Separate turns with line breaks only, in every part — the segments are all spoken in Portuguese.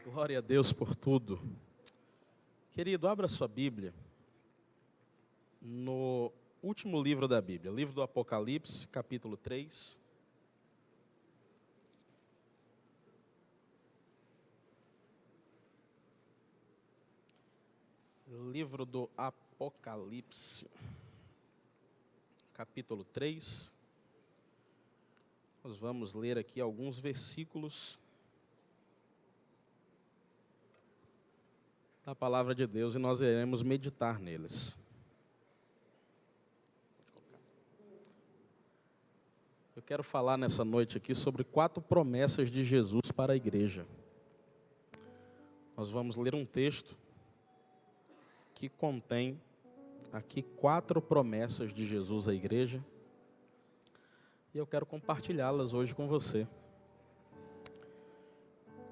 Glória a Deus por tudo. Querido, abra sua Bíblia no último livro da Bíblia, livro do Apocalipse, capítulo 3. Livro do Apocalipse, capítulo 3. Nós vamos ler aqui alguns versículos da palavra de Deus e nós iremos meditar neles. Eu quero falar nessa noite aqui sobre 4 promessas de Jesus para a igreja. Nós vamos ler um texto que contém aqui 4 promessas de Jesus à igreja e eu quero compartilhá-las hoje com você.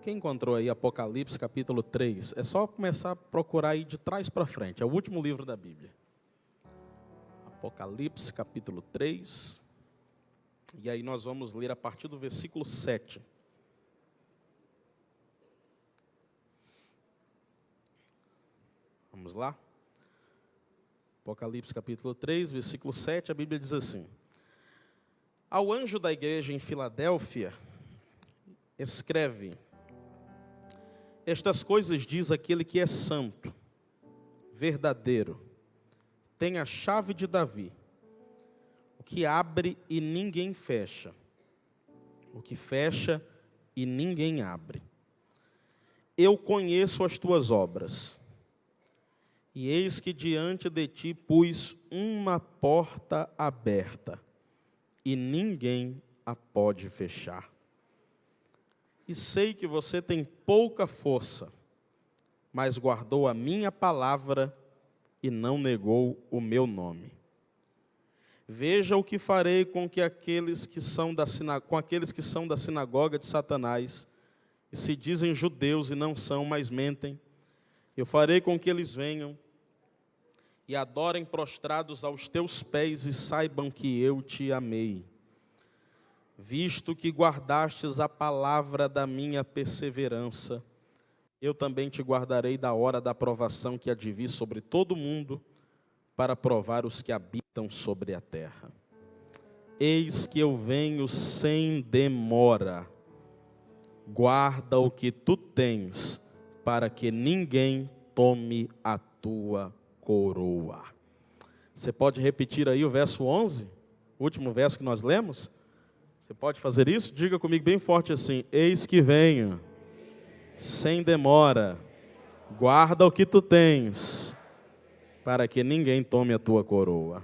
Quem encontrou aí Apocalipse capítulo 3? É só começar a procurar aí de trás para frente, é o último livro da Bíblia. Apocalipse capítulo 3, e aí nós vamos ler a partir do versículo 7. Vamos lá? Apocalipse capítulo 3, versículo 7, a Bíblia diz assim: Ao anjo da igreja em Filadélfia, escreve: Estas coisas diz aquele que é santo, verdadeiro, tem a chave de Davi, o que abre e ninguém fecha, o que fecha e ninguém abre. Eu conheço as tuas obras, e eis que diante de ti pus uma porta aberta, e ninguém a pode fechar. E sei que você tem pouca força, mas guardou a minha palavra e não negou o meu nome. Veja o que farei com aqueles que são da sinagoga de Satanás, e se dizem judeus e não são, mas mentem. Eu farei com que eles venham e adorem prostrados aos teus pés e saibam que eu te amei. Visto que guardastes a palavra da minha perseverança, eu também te guardarei da hora da provação que há de vir sobre todo o mundo, para provar os que habitam sobre a terra. Eis que eu venho sem demora. Guarda o que tu tens, para que ninguém tome a tua coroa. Você pode repetir aí o verso 11, o último verso que nós lemos? Você pode fazer isso? Diga comigo bem forte assim: Eis que venho, sem demora, guarda o que tu tens, para que ninguém tome a tua coroa.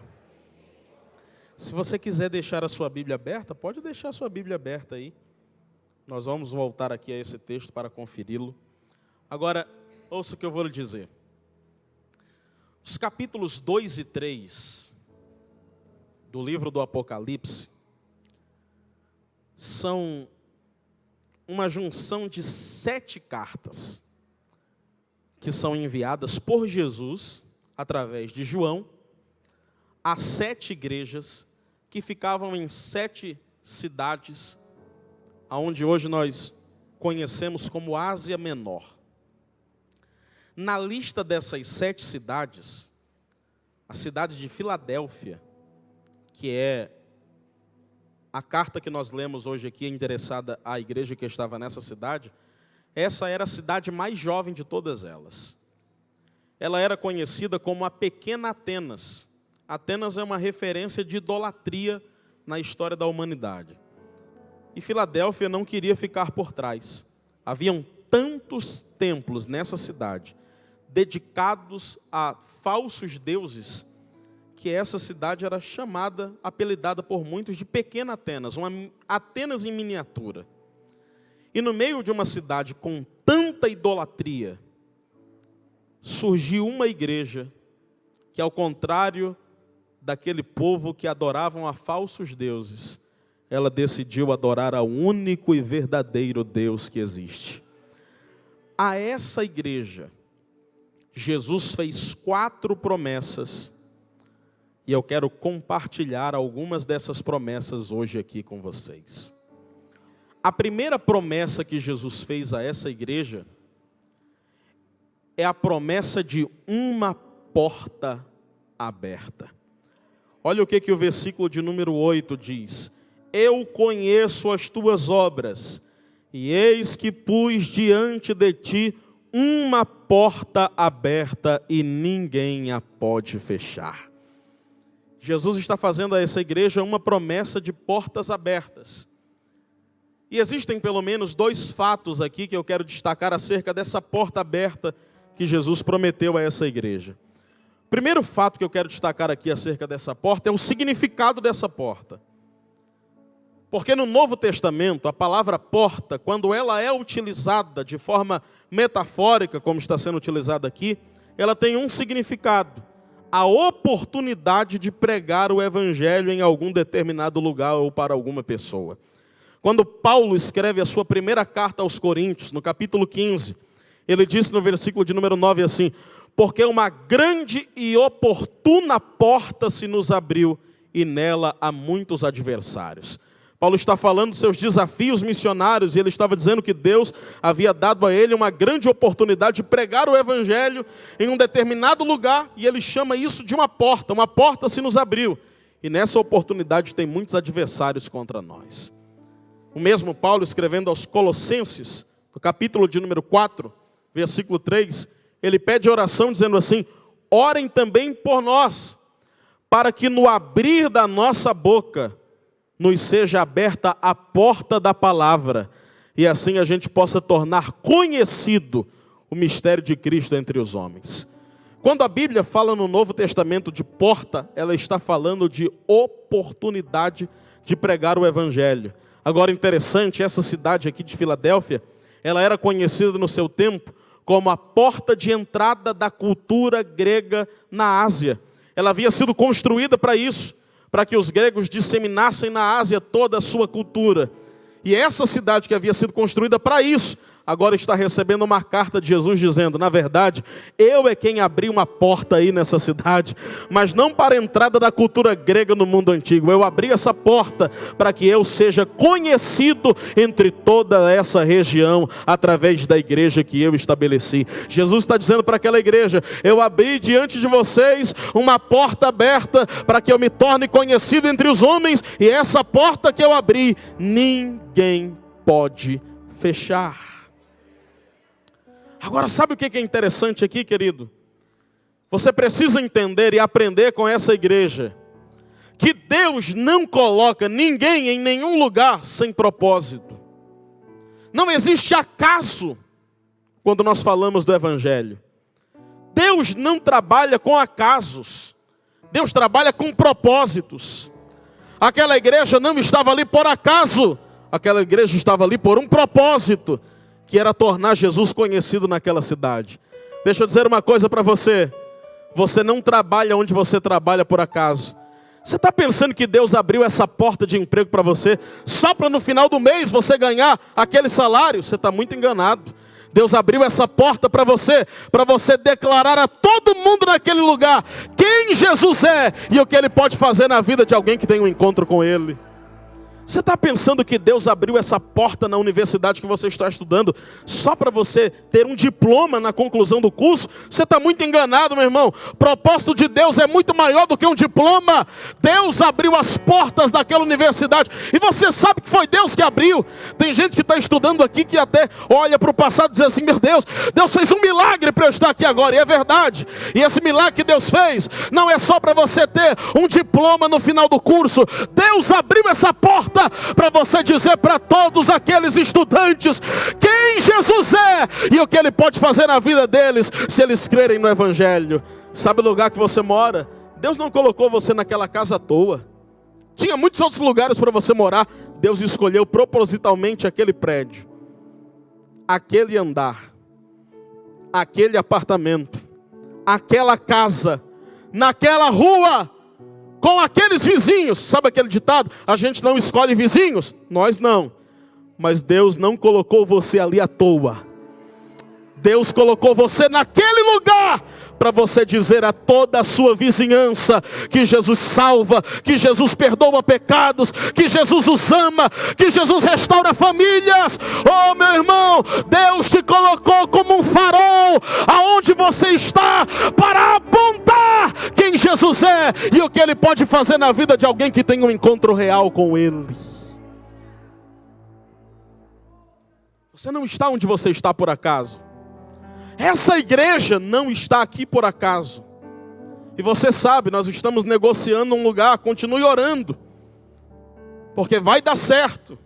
Se você quiser deixar a sua Bíblia aberta, pode deixar a sua Bíblia aberta aí. Nós vamos voltar aqui a esse texto para conferi-lo. Agora, ouça o que eu vou lhe dizer. Os capítulos 2 e 3 do livro do Apocalipse são uma junção de 7 cartas que são enviadas por Jesus, através de João, a 7 igrejas que ficavam em 7 cidades, onde hoje nós conhecemos como Ásia Menor. Na lista dessas 7 cidades, a cidade de Filadélfia, que é a carta que nós lemos hoje aqui, endereçada à igreja que estava nessa cidade, essa era a cidade mais jovem de todas elas. Ela era conhecida como a Pequena Atenas. Atenas é uma referência de idolatria na história da humanidade. E Filadélfia não queria ficar por trás. Haviam tantos templos nessa cidade, dedicados a falsos deuses, que essa cidade era chamada, apelidada por muitos de Pequena Atenas, uma Atenas em miniatura. E no meio de uma cidade com tanta idolatria, surgiu uma igreja que, ao contrário daquele povo que adoravam a falsos deuses, ela decidiu adorar ao único e verdadeiro Deus que existe. A essa igreja, Jesus fez 4 promessas, E eu quero compartilhar algumas dessas promessas hoje aqui com vocês. A primeira promessa que Jesus fez a essa igreja é a promessa de uma porta aberta. Olha o que o versículo de número 8 diz. Eu conheço as tuas obras, e eis que pus diante de ti uma porta aberta, e ninguém a pode fechar. Jesus está fazendo a essa igreja uma promessa de portas abertas. E existem pelo menos 2 fatos aqui que eu quero destacar acerca dessa porta aberta que Jesus prometeu a essa igreja. O primeiro fato que eu quero destacar aqui acerca dessa porta é o significado dessa porta. Porque no Novo Testamento, a palavra porta, quando ela é utilizada de forma metafórica, como está sendo utilizada aqui, ela tem um significado: a oportunidade de pregar o evangelho em algum determinado lugar ou para alguma pessoa. Quando Paulo escreve a sua primeira carta aos Coríntios, no capítulo 15, ele disse no versículo de número 9 assim: porque uma grande e oportuna porta se nos abriu, e nela há muitos adversários. Paulo está falando dos seus desafios missionários, e ele estava dizendo que Deus havia dado a ele uma grande oportunidade de pregar o evangelho em um determinado lugar, e ele chama isso de uma porta se nos abriu, e nessa oportunidade tem muitos adversários contra nós. O mesmo Paulo, escrevendo aos Colossenses, no capítulo de número 4, versículo 3, ele pede oração dizendo assim: orem também por nós, para que no abrir da nossa boca nos seja aberta a porta da palavra, e assim a gente possa tornar conhecido o mistério de Cristo entre os homens. Quando a Bíblia fala no Novo Testamento de porta, ela está falando de oportunidade de pregar o evangelho. Agora, interessante, essa cidade aqui de Filadélfia, ela era conhecida no seu tempo como a porta de entrada da cultura grega na Ásia. Ela havia sido construída para isso, para que os gregos disseminassem na Ásia toda a sua cultura. E essa cidade que havia sido construída para isso, agora está recebendo uma carta de Jesus dizendo: na verdade, eu é quem abri uma porta aí nessa cidade, mas não para a entrada da cultura grega no mundo antigo. Eu abri essa porta para que eu seja conhecido entre toda essa região, através da igreja que eu estabeleci. Jesus está dizendo para aquela igreja: eu abri diante de vocês uma porta aberta para que eu me torne conhecido entre os homens, e essa porta que eu abri, ninguém pode fechar. Agora, sabe o que é interessante aqui, querido? Você precisa entender e aprender com essa igreja que Deus não coloca ninguém em nenhum lugar sem propósito. Não existe acaso quando nós falamos do evangelho. Deus não trabalha com acasos. Deus trabalha com propósitos. Aquela igreja não estava ali por acaso. Aquela igreja estava ali por um propósito, que era tornar Jesus conhecido naquela cidade. Deixa eu dizer uma coisa para você. Você não trabalha onde você trabalha por acaso. Você está pensando que Deus abriu essa porta de emprego para você só para no final do mês você ganhar aquele salário? Você está muito enganado. Deus abriu essa porta para você declarar a todo mundo naquele lugar quem Jesus é e o que Ele pode fazer na vida de alguém que tem um encontro com Ele. Você está pensando que Deus abriu essa porta na universidade que você está estudando só para você ter um diploma na conclusão do curso? Você está muito enganado, meu irmão. O propósito de Deus é muito maior do que um diploma. Deus abriu as portas daquela universidade. E você sabe que foi Deus que abriu. Tem gente que está estudando aqui que até olha para o passado e diz assim: meu Deus, Deus fez um milagre para eu estar aqui agora. E é verdade. E esse milagre que Deus fez não é só para você ter um diploma no final do curso. Deus abriu essa porta para você dizer para todos aqueles estudantes quem Jesus é e o que Ele pode fazer na vida deles, se eles crerem no evangelho. Sabe o lugar que você mora? Deus não colocou você naquela casa à toa. Tinha muitos outros lugares para você morar. Deus escolheu propositalmente aquele prédio, aquele andar, aquele apartamento, aquela casa, naquela rua, com aqueles vizinhos. Sabe aquele ditado? A gente não escolhe vizinhos? Nós não. Mas Deus não colocou você ali à toa. Deus colocou você naquele lugar para você dizer a toda a sua vizinhança que Jesus salva, que Jesus perdoa pecados, que Jesus os ama, que Jesus restaura famílias. Oh, meu irmão, Deus te colocou como um farol aonde você está para apontar quem Jesus é e o que Ele pode fazer na vida de alguém que tem um encontro real com Ele. Você não está onde você está por acaso. Essa igreja não está aqui por acaso. E você sabe, nós estamos negociando um lugar. Continue orando, porque vai dar certo.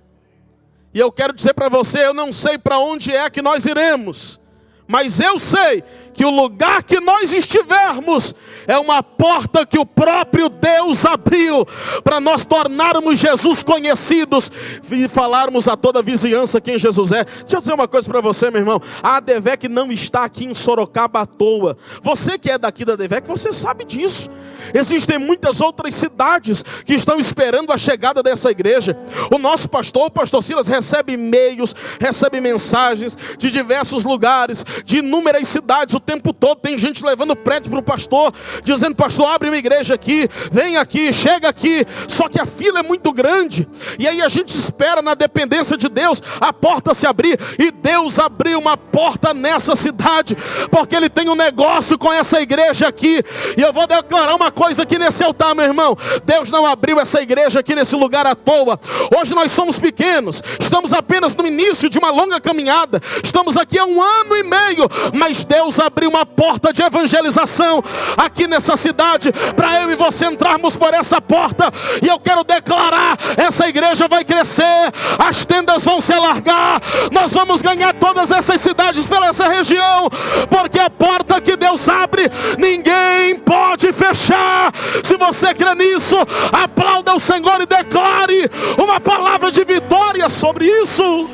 E eu quero dizer para você, eu não sei para onde é que nós iremos, mas eu sei que o lugar que nós estivermos é uma porta que o próprio Deus abriu para nós tornarmos Jesus conhecidos e falarmos a toda a vizinhança quem Jesus é. Deixa eu dizer uma coisa para você, meu irmão. A ADVEC não está aqui em Sorocaba à toa. Você que é daqui da ADVEC, você sabe disso. Existem muitas outras cidades que estão esperando a chegada dessa igreja. O nosso pastor, o pastor Silas, recebe e-mails, recebe mensagens de diversos lugares, de inúmeras cidades. O tempo todo tem gente levando prédio para o pastor, dizendo: pastor, abre uma igreja aqui, vem aqui, chega aqui. Só que a fila é muito grande, e aí a gente espera na dependência de Deus a porta se abrir. E Deus abriu uma porta nessa cidade, porque Ele tem um negócio com essa igreja aqui. E eu vou declarar uma coisa aqui nesse altar, meu irmão: Deus não abriu essa igreja aqui nesse lugar à toa. Hoje nós somos pequenos, estamos apenas no início de uma longa caminhada, estamos aqui há 1 ano e meio, mas Deus abriu uma porta de evangelização aqui nessa cidade, para eu e você entrarmos por essa porta. E eu quero declarar: essa igreja vai crescer, as tendas vão se alargar, nós vamos ganhar todas essas cidades pela essa região, porque a porta que Deus abre, ninguém pode fechar. Se você crê nisso, aplauda o Senhor e declare uma palavra de vitória sobre isso.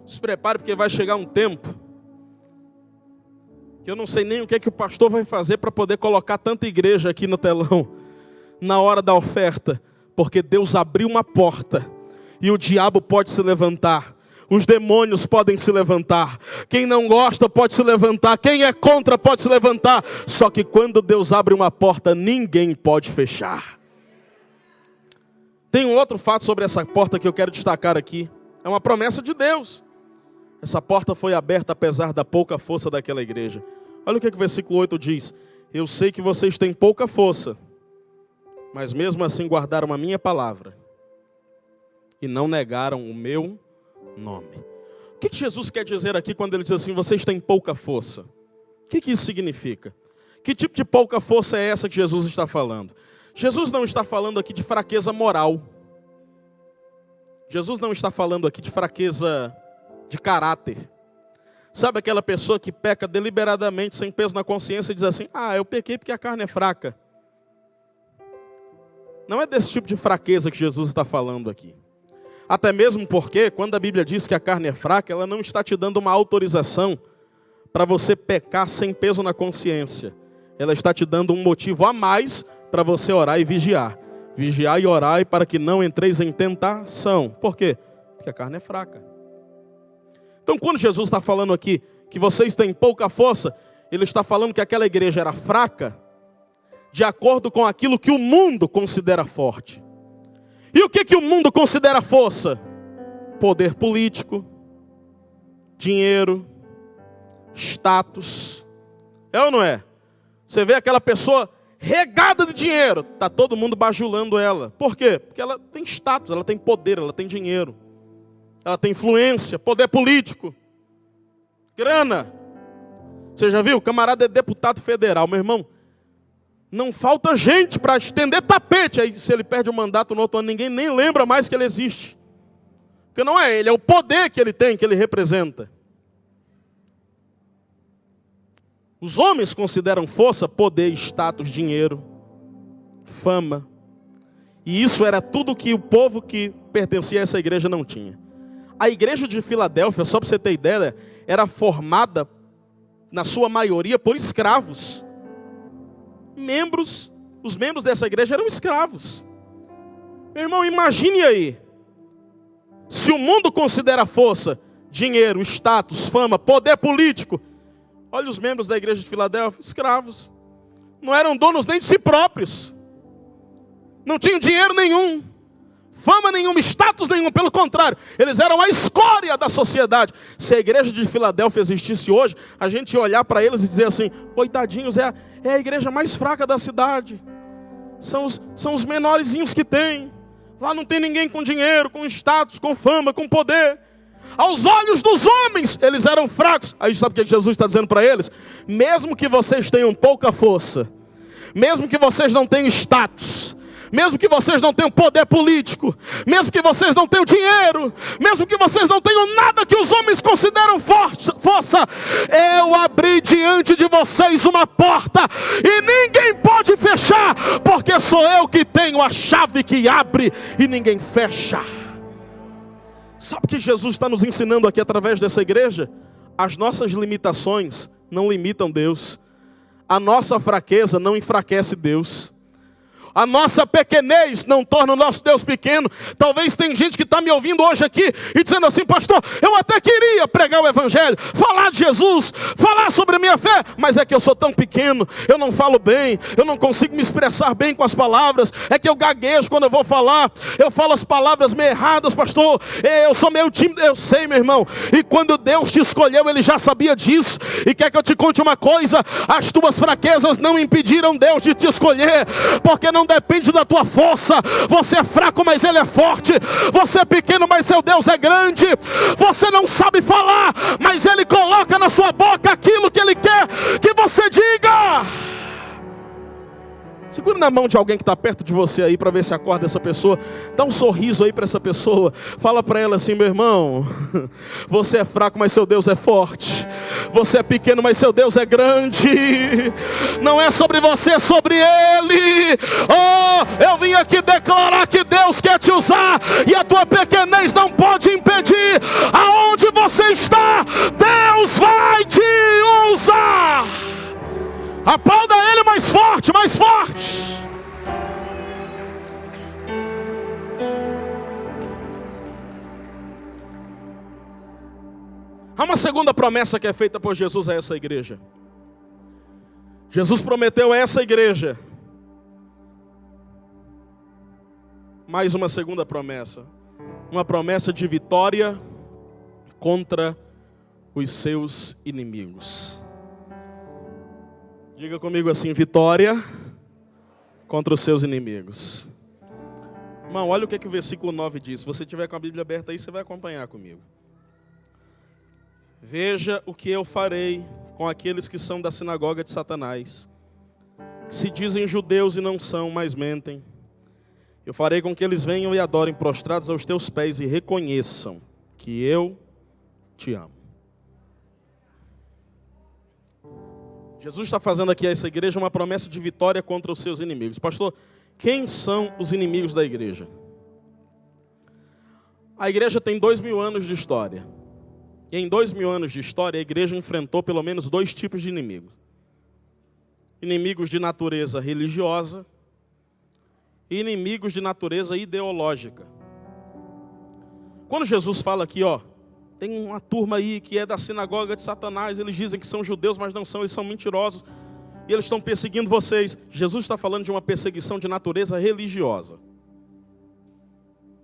Se prepare, porque vai chegar um tempo que eu não sei nem o que o pastor vai fazer para poder colocar tanta igreja aqui no telão na hora da oferta, porque Deus abriu uma porta e o diabo pode se levantar, os demônios podem se levantar, quem não gosta pode se levantar, quem é contra pode se levantar. Só que quando Deus abre uma porta, ninguém pode fechar. Tem um outro fato sobre essa porta que eu quero destacar aqui. É uma promessa de Deus. Essa porta foi aberta apesar da pouca força daquela igreja. Olha o que o versículo 8 diz: eu sei que vocês têm pouca força, mas mesmo assim guardaram a minha palavra e não negaram o meu nome. O que Jesus quer dizer aqui quando Ele diz assim: vocês têm pouca força? O que isso significa? Que tipo de pouca força é essa que Jesus está falando? Jesus não está falando aqui de fraqueza moral. Jesus não está falando aqui de fraqueza de caráter. Sabe aquela pessoa que peca deliberadamente, sem peso na consciência, e diz assim: eu pequei porque a carne é fraca. Não é desse tipo de fraqueza que Jesus está falando aqui. Até mesmo porque, quando a Bíblia diz que a carne é fraca, ela não está te dando uma autorização para você pecar sem peso na consciência. Ela está te dando um motivo a mais para você orar e vigiar. Vigiar e orar para que não entreis em tentação. Por quê? Porque a carne é fraca. Então, quando Jesus está falando aqui que vocês têm pouca força, Ele está falando que aquela igreja era fraca de acordo com aquilo que o mundo considera forte. E o que o mundo considera força? Poder político, dinheiro, status. É ou não é? Você vê aquela pessoa regada de dinheiro, está todo mundo bajulando ela. Por quê? Porque ela tem status, ela tem poder, ela tem dinheiro. Ela tem influência, poder político, grana. Você já viu? O camarada é deputado federal, meu irmão. Não falta gente para estender tapete. Aí se ele perde o mandato no outro ano, ninguém nem lembra mais que ele existe. Porque não é ele, é o poder que ele tem, que ele representa. Os homens consideram força, poder, status, dinheiro, fama. E isso era tudo que o povo que pertencia a essa igreja não tinha. A igreja de Filadélfia, só para você ter ideia, era formada, na sua maioria, por escravos. Os membros dessa igreja eram escravos. Meu irmão, imagine aí. Se o mundo considera força, dinheiro, status, fama, poder político, olha os membros da igreja de Filadélfia, escravos. Não eram donos nem de si próprios. Não tinham dinheiro nenhum, fama nenhuma, status nenhum. Pelo contrário, eles eram a escória da sociedade. Se a igreja de Filadélfia existisse hoje, a gente ia olhar para eles e dizer assim: coitadinhos, é a igreja mais fraca da cidade. São os menorzinhos que tem. Lá não tem ninguém com dinheiro, com status, com fama, com poder. Aos olhos dos homens, eles eram fracos. Aí sabe o que Jesus está dizendo para eles? Mesmo que vocês tenham pouca força, mesmo que vocês não tenham status, mesmo que vocês não tenham poder político, mesmo que vocês não tenham dinheiro, mesmo que vocês não tenham nada que os homens consideram força, eu abri diante de vocês uma porta e ninguém pode fechar, porque sou eu que tenho a chave que abre e ninguém fecha. Sabe o que Jesus está nos ensinando aqui através dessa igreja? As nossas limitações não limitam Deus, a nossa fraqueza não enfraquece Deus. A nossa pequenez não torna o nosso Deus pequeno. Talvez tem gente que está me ouvindo hoje aqui e dizendo assim: pastor, eu até queria pregar o evangelho, falar de Jesus, falar sobre a minha fé, mas é que eu sou tão pequeno, eu não falo bem, eu não consigo me expressar bem com as palavras, é que eu gaguejo quando eu vou falar, eu falo as palavras meio erradas, pastor, eu sou meio tímido. Eu sei, meu irmão, e quando Deus te escolheu, Ele já sabia disso. E quer que eu te conte uma coisa? As tuas fraquezas não impediram Deus de te escolher, porque não depende da tua força. Você é fraco, mas Ele é forte. Você é pequeno, mas seu Deus é grande. Você não sabe falar, mas Ele coloca na sua boca aquilo que Ele quer que você diga. Segura na mão de alguém que está perto de você aí, para ver se acorda essa pessoa. Dá um sorriso aí para essa pessoa. Fala para ela assim: meu irmão, você é fraco, mas seu Deus é forte. Você é pequeno, mas seu Deus é grande. Não é sobre você, é sobre Ele. Oh, eu vim aqui declarar que Deus quer te usar, e a tua pequenez não pode impedir. Aonde você está, Deus vai te usar. Aplauda Ele mais forte, mais forte. Há uma segunda promessa que é feita por Jesus a essa igreja. Jesus prometeu a essa igreja mais uma segunda promessa. Uma promessa de vitória contra os seus inimigos. Diga comigo assim: vitória contra os seus inimigos. Irmão, olha o que o versículo 9 diz. Se você tiver com a Bíblia aberta aí, você vai acompanhar comigo. Veja o que eu farei com aqueles que são da sinagoga de Satanás, que se dizem judeus e não são, mas mentem. Eu farei com que eles venham e adorem prostrados aos teus pés e reconheçam que eu te amo. Jesus está fazendo aqui a essa igreja uma promessa de vitória contra os seus inimigos. Pastor, quem são os inimigos da igreja? A igreja tem 2000 anos de história. E em 2000 anos de história, a igreja enfrentou pelo menos 2 tipos de inimigos. Inimigos de natureza religiosa e inimigos de natureza ideológica. Quando Jesus fala aqui, tem uma turma aí que é da sinagoga de Satanás, eles dizem que são judeus, mas não são, eles são mentirosos, e eles estão perseguindo vocês. Jesus está falando de uma perseguição de natureza religiosa.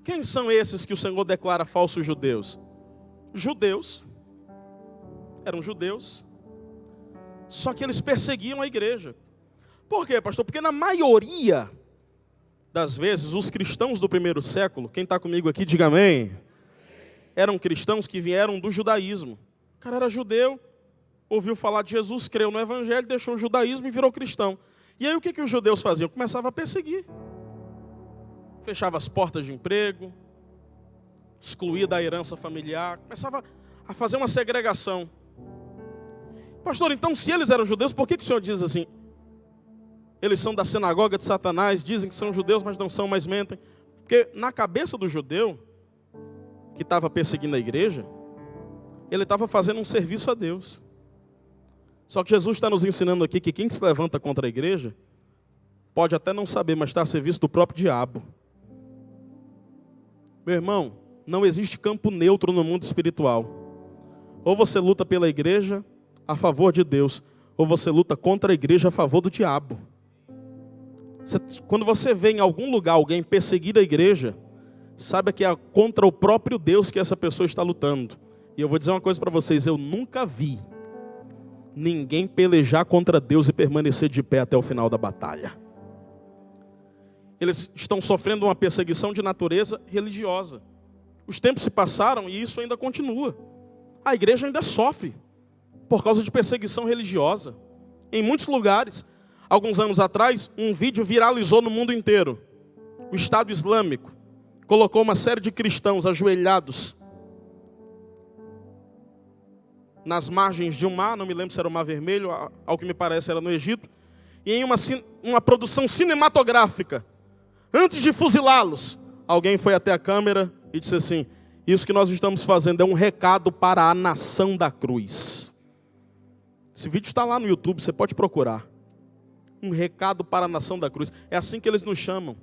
Quem são esses que o Senhor declara falsos judeus? Judeus. Eram judeus. Só que eles perseguiam a igreja. Por quê, pastor? Porque na maioria das vezes, os cristãos do primeiro século, quem está comigo aqui, diga amém, eram cristãos que vieram do judaísmo. O cara era judeu, ouviu falar de Jesus, creu no evangelho, deixou o judaísmo e virou cristão. E aí o que os judeus faziam? Começavam a perseguir. Fechava as portas de emprego, excluía da herança familiar, começava a fazer uma segregação. Pastor, então se eles eram judeus, por que o senhor diz assim? Eles são da sinagoga de Satanás, dizem que são judeus, mas não são, mas mentem. Porque na cabeça do judeu, que estava perseguindo a igreja, ele estava fazendo um serviço a Deus. Só que Jesus está nos ensinando aqui que quem se levanta contra a igreja, pode até não saber, mas está a serviço do próprio diabo. Meu irmão, não existe campo neutro no mundo espiritual. Ou você luta pela igreja a favor de Deus, ou você luta contra a igreja a favor do diabo. Quando você vê em algum lugar alguém perseguir a igreja, saiba que é contra o próprio Deus que essa pessoa está lutando. E eu vou dizer uma coisa para vocês, eu nunca vi ninguém pelejar contra Deus e permanecer de pé até o final da batalha. Eles estão sofrendo uma perseguição de natureza religiosa. Os tempos se passaram e isso ainda continua. A igreja ainda sofre por causa de perseguição religiosa. Em muitos lugares, alguns anos atrás, um vídeo viralizou no mundo inteiro. O Estado Islâmico colocou uma série de cristãos ajoelhados nas margens de um mar, não me lembro se era o Mar Vermelho, ao que me parece era no Egito, e em uma produção cinematográfica, antes de fuzilá-los, alguém foi até a câmera e disse assim: isso que nós estamos fazendo é um recado para a nação da cruz. Esse vídeo está lá no YouTube, você pode procurar. Um recado para a nação da cruz. É assim que eles nos chamam,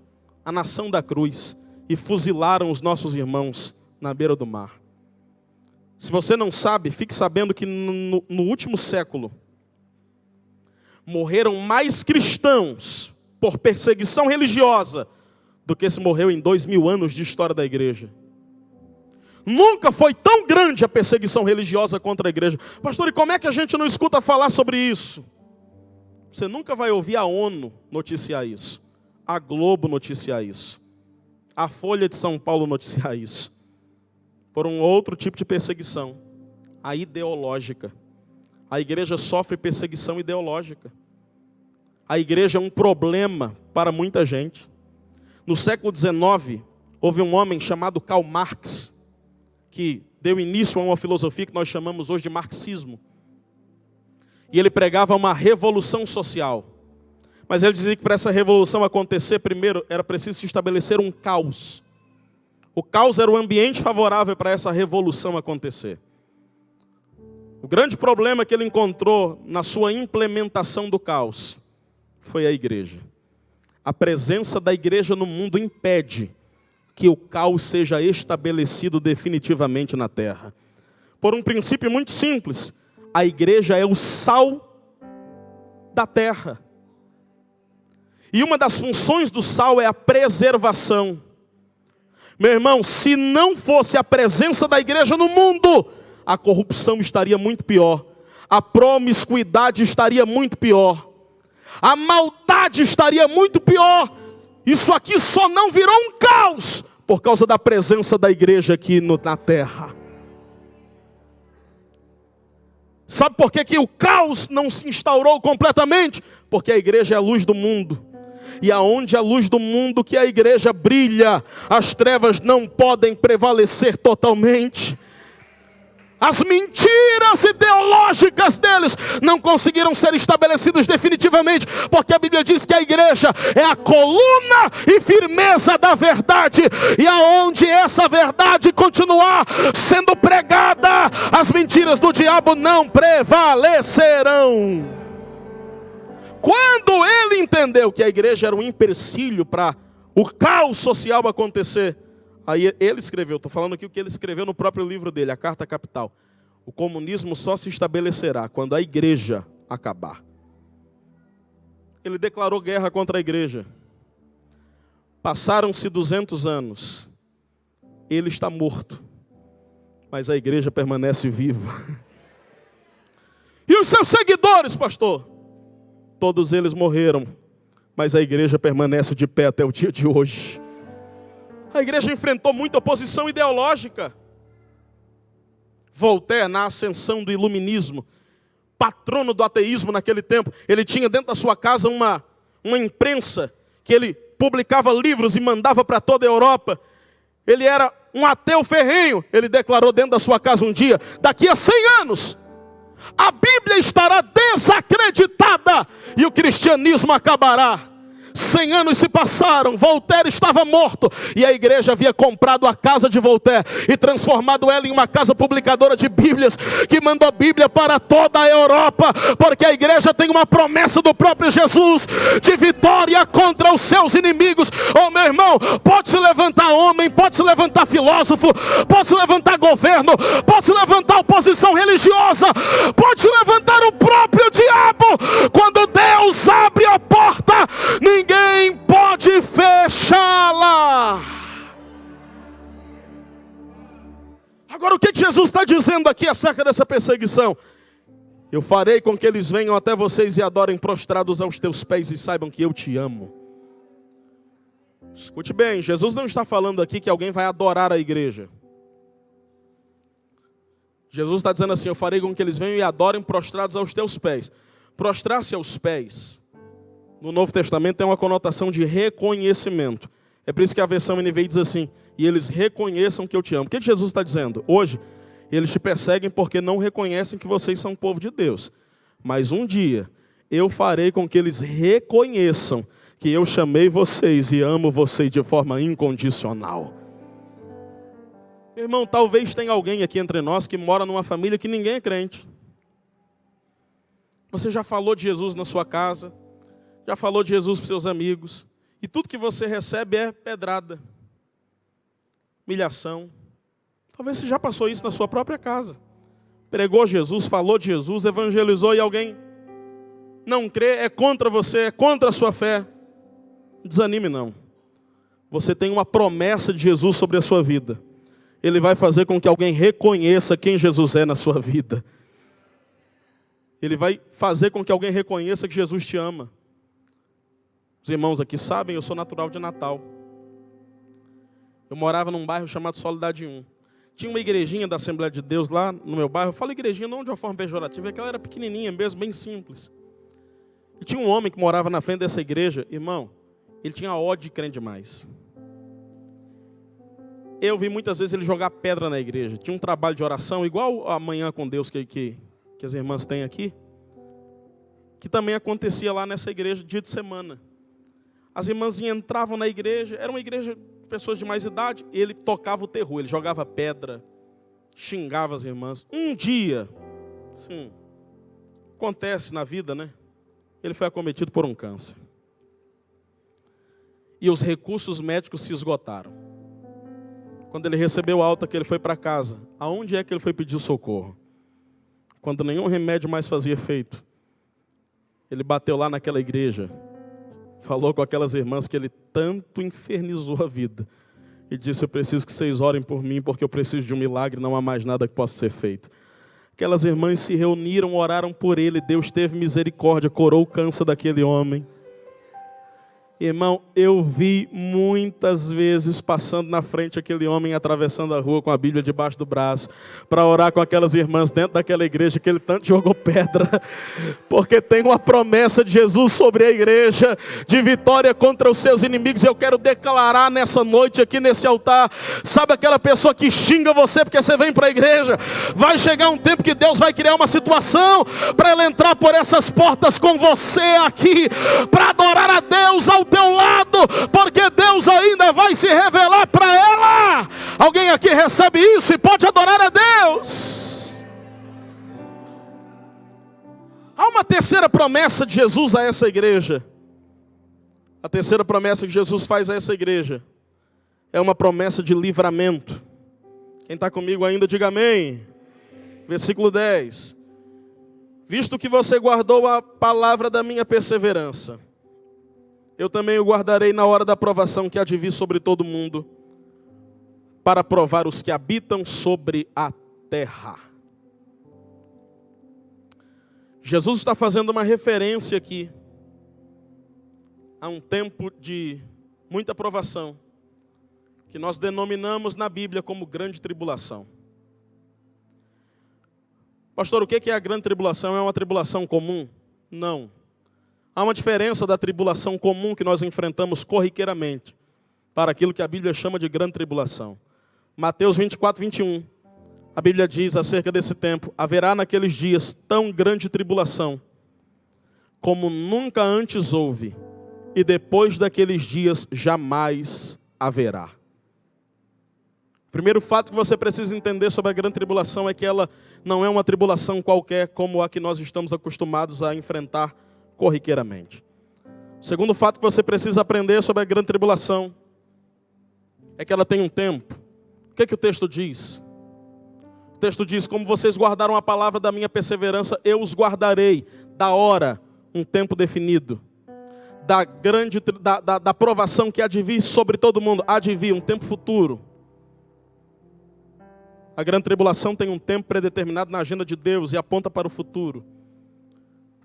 a nação da cruz. E fuzilaram os nossos irmãos na beira do mar. Se você não sabe, fique sabendo que no último século, morreram mais cristãos por perseguição religiosa do que se morreu em 2000 anos de história da igreja. Nunca foi tão grande a perseguição religiosa contra a igreja. Pastor, e como é que a gente não escuta falar sobre isso? Você nunca vai ouvir a ONU noticiar isso, a Globo noticiar isso, a Folha de São Paulo noticiar isso. Por um outro tipo de perseguição, a ideológica. A igreja sofre perseguição ideológica. A igreja é um problema para muita gente. No século XIX, houve um homem chamado Karl Marx, que deu início a uma filosofia que nós chamamos hoje de marxismo. E ele pregava uma revolução social. Mas ele dizia que para essa revolução acontecer, primeiro era preciso se estabelecer um caos. O caos era o ambiente favorável para essa revolução acontecer. O grande problema que ele encontrou na sua implementação do caos foi a igreja. A presença da igreja no mundo impede que o caos seja estabelecido definitivamente na terra. Por um princípio muito simples, a igreja é o sal da terra. E uma das funções do sal é a preservação. Meu irmão, se não fosse a presença da igreja no mundo, a corrupção estaria muito pior, a promiscuidade estaria muito pior, a maldade estaria muito pior. Isso aqui só não virou um caos por causa da presença da igreja aqui na terra. Sabe por que o caos não se instaurou completamente? Porque a igreja é a luz do mundo. E aonde a luz do mundo que a igreja brilha, as trevas não podem prevalecer totalmente. As mentiras ideológicas deles não conseguiram ser estabelecidas definitivamente, porque a Bíblia diz que a igreja é a coluna e firmeza da verdade, e aonde essa verdade continuar sendo pregada, as mentiras do diabo não prevalecerão. Quando ele entendeu que a igreja era um empecilho para o caos social acontecer, aí ele escreveu, estou falando aqui o que ele escreveu no próprio livro dele, a Carta Capital. O comunismo só se estabelecerá quando a igreja acabar. Ele declarou guerra contra a igreja. Passaram-se 200 anos. Ele está morto, mas a igreja permanece viva. E os seus seguidores, pastor? Todos eles morreram, mas a igreja permanece de pé até o dia de hoje. A igreja enfrentou muita oposição ideológica. Voltaire, na ascensão do iluminismo, patrono do ateísmo naquele tempo, ele tinha dentro da sua casa uma imprensa, que ele publicava livros e mandava para toda a Europa. Ele era um ateu ferrenho. Ele declarou dentro da sua casa um dia: daqui a 100 anos, a Bíblia estará desacreditada e o cristianismo acabará. 100 anos se passaram, Voltaire estava morto, e a igreja havia comprado a casa de Voltaire e transformado ela em uma casa publicadora de Bíblias, que mandou Bíblia para toda a Europa, porque a igreja tem uma promessa do próprio Jesus, de vitória contra os seus inimigos. Oh meu irmão, pode se levantar homem, pode se levantar filósofo, pode se levantar governo, pode se levantar oposição religiosa, pode se levantar o próprio diabo. Quando Deus abre a porta, ninguém pode fechá-la. Agora, o que Jesus está dizendo aqui acerca dessa perseguição? Eu farei com que eles venham até vocês e adorem prostrados aos teus pés e saibam que eu te amo. Escute bem, Jesus não está falando aqui que alguém vai adorar a igreja. Jesus está dizendo assim: eu farei com que eles venham e adorem prostrados aos teus pés. Prostrar-se aos pés, no Novo Testamento, tem uma conotação de reconhecimento. É por isso que a versão NVI diz assim: e eles reconheçam que eu te amo. O que Jesus está dizendo? Hoje, eles te perseguem porque não reconhecem que vocês são povo de Deus. Mas um dia, eu farei com que eles reconheçam que eu chamei vocês e amo vocês de forma incondicional. Meu irmão, talvez tenha alguém aqui entre nós que mora numa família que ninguém é crente. Você já falou de Jesus na sua casa, já falou de Jesus para os seus amigos, e tudo que você recebe é pedrada, humilhação. Talvez você já passou isso na sua própria casa. Pregou Jesus, falou de Jesus, evangelizou e alguém não crê, é contra você, é contra a sua fé. Desanime não. Você tem uma promessa de Jesus sobre a sua vida. Ele vai fazer com que alguém reconheça quem Jesus é na sua vida. Ele vai fazer com que alguém reconheça que Jesus te ama. Os irmãos aqui sabem, eu sou natural de Natal. Eu morava num bairro chamado Soledade 1. Tinha uma igrejinha da Assembleia de Deus lá no meu bairro. Eu falo igrejinha não de uma forma pejorativa, é que ela era pequenininha mesmo, bem simples. E tinha um homem que morava na frente dessa igreja. Irmão, ele tinha ódio de crente demais. Eu vi muitas vezes ele jogar pedra na igreja. Tinha um trabalho de oração, igual a Manhã com Deus que as irmãs têm aqui, que também acontecia lá nessa igreja dia de semana. As irmãs entravam na igreja, era uma igreja de pessoas de mais idade, e ele tocava o terror, ele jogava pedra, xingava as irmãs. Um dia, sim, acontece na vida, né? Ele foi acometido por um câncer. E os recursos médicos se esgotaram. Quando ele recebeu alta, que ele foi para casa, aonde é que ele foi pedir socorro? Quando nenhum remédio mais fazia efeito, ele bateu lá naquela igreja, falou com aquelas irmãs que ele tanto infernizou a vida, e disse: eu preciso que vocês orem por mim, porque eu preciso de um milagre, não há mais nada que possa ser feito. Aquelas irmãs se reuniram, oraram por ele, Deus teve misericórdia, curou o câncer daquele homem. Irmão, eu vi muitas vezes passando na frente aquele homem atravessando a rua com a Bíblia debaixo do braço, para orar com aquelas irmãs dentro daquela igreja que ele tanto jogou pedra, porque tem uma promessa de Jesus sobre a igreja, de vitória contra os seus inimigos. Eu quero declarar nessa noite aqui nesse altar, sabe aquela pessoa que xinga você porque você vem para a igreja? Vai chegar um tempo que Deus vai criar uma situação para ela entrar por essas portas com você aqui, para adorar a Deus ao teu lado, porque Deus ainda vai se revelar para ela. Alguém aqui recebe isso e pode adorar a Deus? Há uma terceira promessa de Jesus a essa igreja. A terceira promessa que Jesus faz a essa igreja é uma promessa de livramento. Quem está comigo ainda, diga amém. Versículo 10. Visto que você guardou a palavra da minha perseverança, eu também o guardarei na hora da provação que há de vir sobre todo mundo, para provar os que habitam sobre a terra. Jesus está fazendo uma referência aqui a um tempo de muita provação, que nós denominamos na Bíblia como grande tribulação. Pastor, o que é a grande tribulação? É uma tribulação comum? Não. Há uma diferença da tribulação comum que nós enfrentamos corriqueiramente para aquilo que a Bíblia chama de grande tribulação. Mateus 24, 21. A Bíblia diz acerca desse tempo: haverá naqueles dias tão grande tribulação, como nunca antes houve, e depois daqueles dias jamais haverá. O primeiro fato que você precisa entender sobre a grande tribulação é que ela não é uma tribulação qualquer como a que nós estamos acostumados a enfrentar corriqueiramente. O segundo fato que você precisa aprender sobre a grande tribulação é que ela tem um tempo. O que é que o texto diz? O texto diz: como vocês guardaram a palavra da minha perseverança, eu os guardarei da hora, um tempo definido. Da provação que há de vir sobre todo mundo, há de vir um tempo futuro. A grande tribulação tem um tempo predeterminado na agenda de Deus e aponta para o futuro.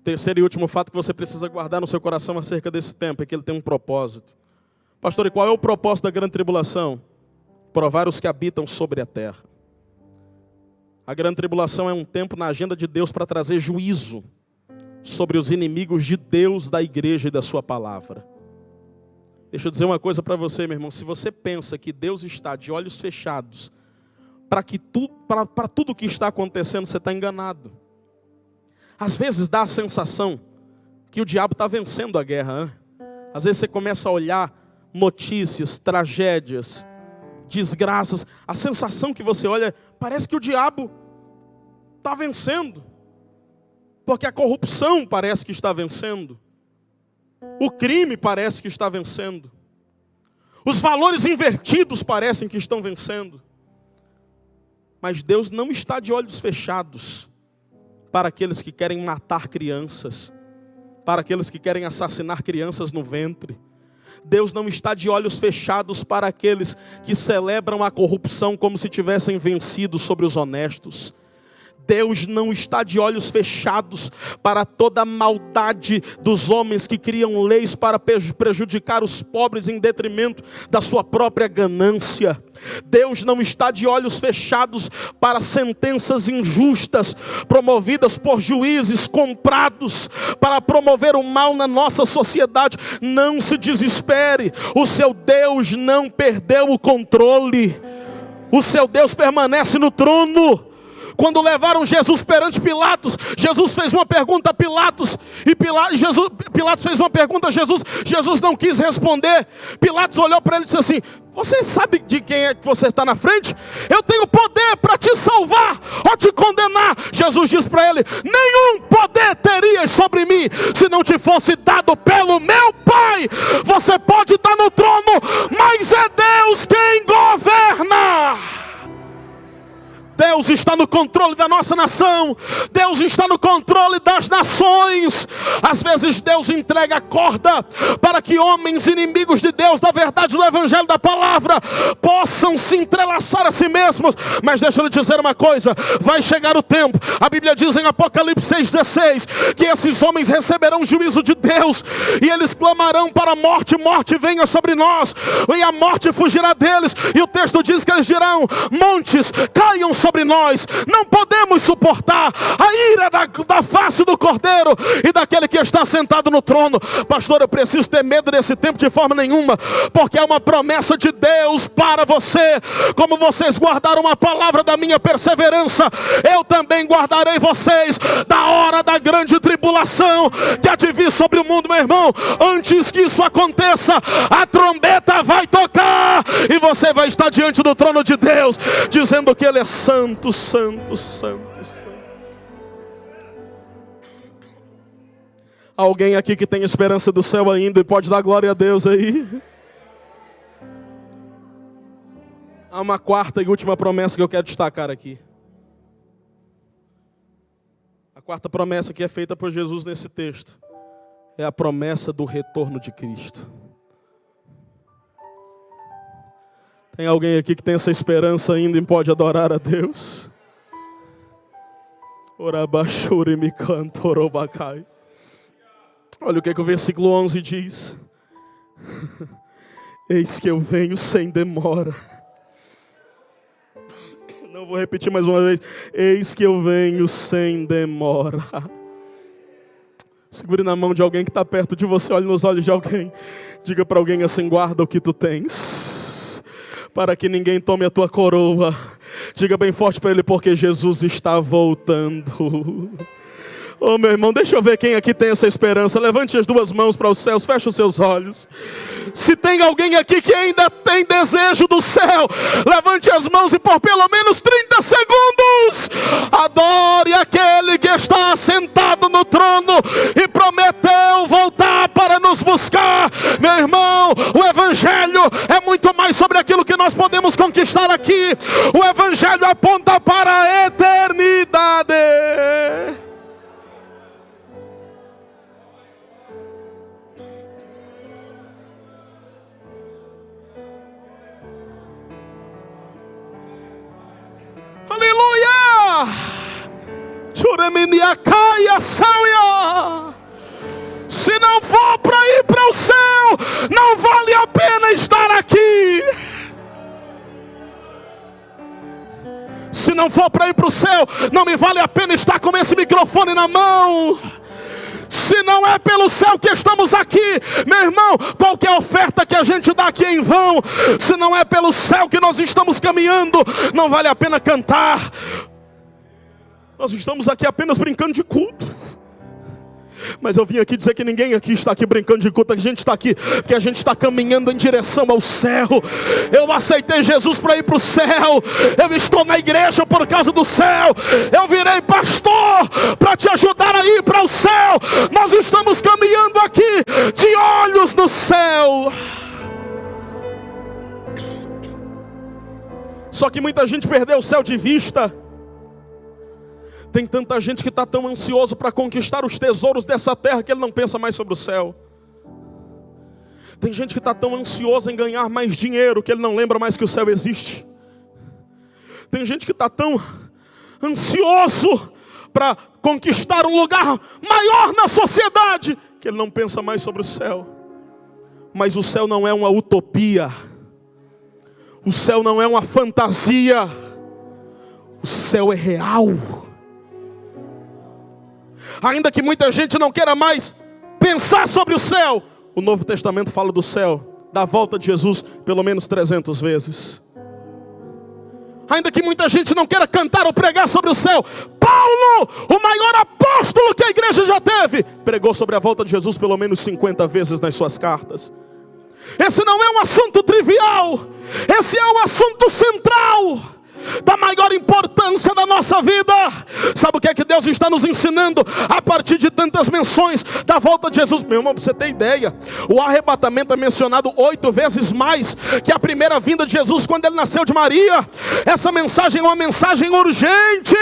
Terceiro e último fato que você precisa guardar no seu coração acerca desse tempo é que ele tem um propósito. Pastor, e qual é o propósito da grande tribulação? Provar os que habitam sobre a terra. A grande tribulação é um tempo na agenda de Deus para trazer juízo sobre os inimigos de Deus, da igreja e da sua palavra. Deixa eu dizer uma coisa para você, meu irmão. Se você pensa que Deus está de olhos fechados para tudo o que está acontecendo, você está enganado. Às vezes dá a sensação que o diabo está vencendo a guerra. Hein? Às vezes você começa a olhar notícias, tragédias, desgraças. A sensação que você olha, parece que o diabo está vencendo. Porque a corrupção parece que está vencendo. O crime parece que está vencendo. Os valores invertidos parecem que estão vencendo. Mas Deus não está de olhos fechados para aqueles que querem matar crianças, para aqueles que querem assassinar crianças no ventre. Deus não está de olhos fechados para aqueles que celebram a corrupção como se tivessem vencido sobre os honestos. Deus não está de olhos fechados para toda a maldade dos homens que criam leis para prejudicar os pobres em detrimento da sua própria ganância. Deus não está de olhos fechados para sentenças injustas promovidas por juízes comprados para promover o mal na nossa sociedade. Não se desespere, o seu Deus não perdeu o controle. O seu Deus permanece no trono. Quando levaram Jesus perante Pilatos, Jesus fez uma pergunta a Pilatos, e Pilatos fez uma pergunta a Jesus, Jesus não quis responder. Pilatos olhou para ele e disse assim: você sabe de quem é que você está na frente? Eu tenho poder para te salvar ou te condenar. Jesus disse para ele: nenhum poder terias sobre mim se não te fosse dado pelo meu Pai. Você pode estar no trono, mas é Deus quem governa. Deus está no controle da nossa nação. Deus está no controle das nações. Às vezes Deus entrega a corda para que homens inimigos de Deus, da verdade, do evangelho, da palavra, possam se entrelaçar a si mesmos. Mas deixa eu lhe dizer uma coisa: vai chegar o tempo, a Bíblia diz em Apocalipse 6,16, que esses homens receberão o juízo de Deus, e eles clamarão para a morte: morte, venha sobre nós, e a morte fugirá deles. E o texto diz que eles dirão: montes, caiam sobre nós, não podemos suportar a ira da face do Cordeiro e daquele que está sentado no trono. Pastor, eu preciso ter medo desse tempo de forma nenhuma, porque é uma promessa de Deus para você. Como vocês guardaram a palavra da minha perseverança, eu também guardarei vocês da hora da grande tribulação que há de vir sobre o mundo. Meu irmão, antes que isso aconteça, a trombeta vai tocar e você vai estar diante do trono de Deus, dizendo que Ele é santo, santo, santo, santo. Alguém aqui que tem esperança do céu ainda e pode dar glória a Deus aí? Há uma quarta e última promessa que eu quero destacar aqui. A quarta promessa que é feita por Jesus nesse texto é a promessa do retorno de Cristo. Tem alguém aqui que tem essa esperança ainda e pode adorar a Deus? Olha o que o versículo 11 diz. Eis que eu venho sem demora. Não vou repetir mais uma vez. Eis que eu venho sem demora. Segure na mão de alguém que está perto de você. Olhe nos olhos de alguém. Diga para alguém assim: guarda o que tu tens, para que ninguém tome a tua coroa. Diga bem forte para ele: porque Jesus está voltando. Oh, meu irmão, deixa eu ver quem aqui tem essa esperança. Levante as duas mãos para os céus, feche os seus olhos. Se tem alguém aqui que ainda tem desejo do céu, levante as mãos e por pelo menos 30 segundos adore aquele que está sentado no trono e prometeu voltar para nos buscar. Meu irmão, o Evangelho é muito mais sobre aquilo que nós podemos conquistar aqui. O Evangelho aponta para a eternidade. Aleluia! Se não for para ir para o céu, não vale a pena estar aqui. Se não for para ir para o céu, não me vale a pena estar com esse microfone na mão. Se não é pelo céu que estamos aqui, meu irmão, qualquer oferta que a gente dá aqui é em vão. Se não é pelo céu que nós estamos caminhando, não vale a pena cantar. Nós estamos aqui apenas brincando de culto. Mas eu vim aqui dizer que ninguém aqui está aqui brincando de culto. A gente está aqui porque a gente está caminhando em direção ao céu. Eu aceitei Jesus para ir para o céu. Eu estou na igreja por causa do céu. Eu virei pastor para te ajudar a ir para o céu. Nós estamos caminhando aqui de olhos no céu. Só que muita gente perdeu o céu de vista. Tem tanta gente que está tão ansioso para conquistar os tesouros dessa terra que ele não pensa mais sobre o céu. Tem gente que está tão ansioso em ganhar mais dinheiro que ele não lembra mais que o céu existe. Tem gente que está tão ansioso para conquistar um lugar maior na sociedade que ele não pensa mais sobre o céu. Mas o céu não é uma utopia. O céu não é uma fantasia. O céu é real. Ainda que muita gente não queira mais pensar sobre o céu, o Novo Testamento fala do céu, da volta de Jesus, pelo menos 300 vezes. Ainda que muita gente não queira cantar ou pregar sobre o céu, Paulo, o maior apóstolo que a igreja já teve, pregou sobre a volta de Jesus pelo menos 50 vezes nas suas cartas. Esse não é um assunto trivial, esse é um assunto central, da maior importância da nossa vida. Sabe o que é que Deus está nos ensinando a partir de tantas menções da volta de Jesus? Meu irmão, para você ter ideia, o arrebatamento é mencionado 8 vezes mais que a primeira vinda de Jesus quando ele nasceu de Maria. Essa mensagem é uma mensagem urgente.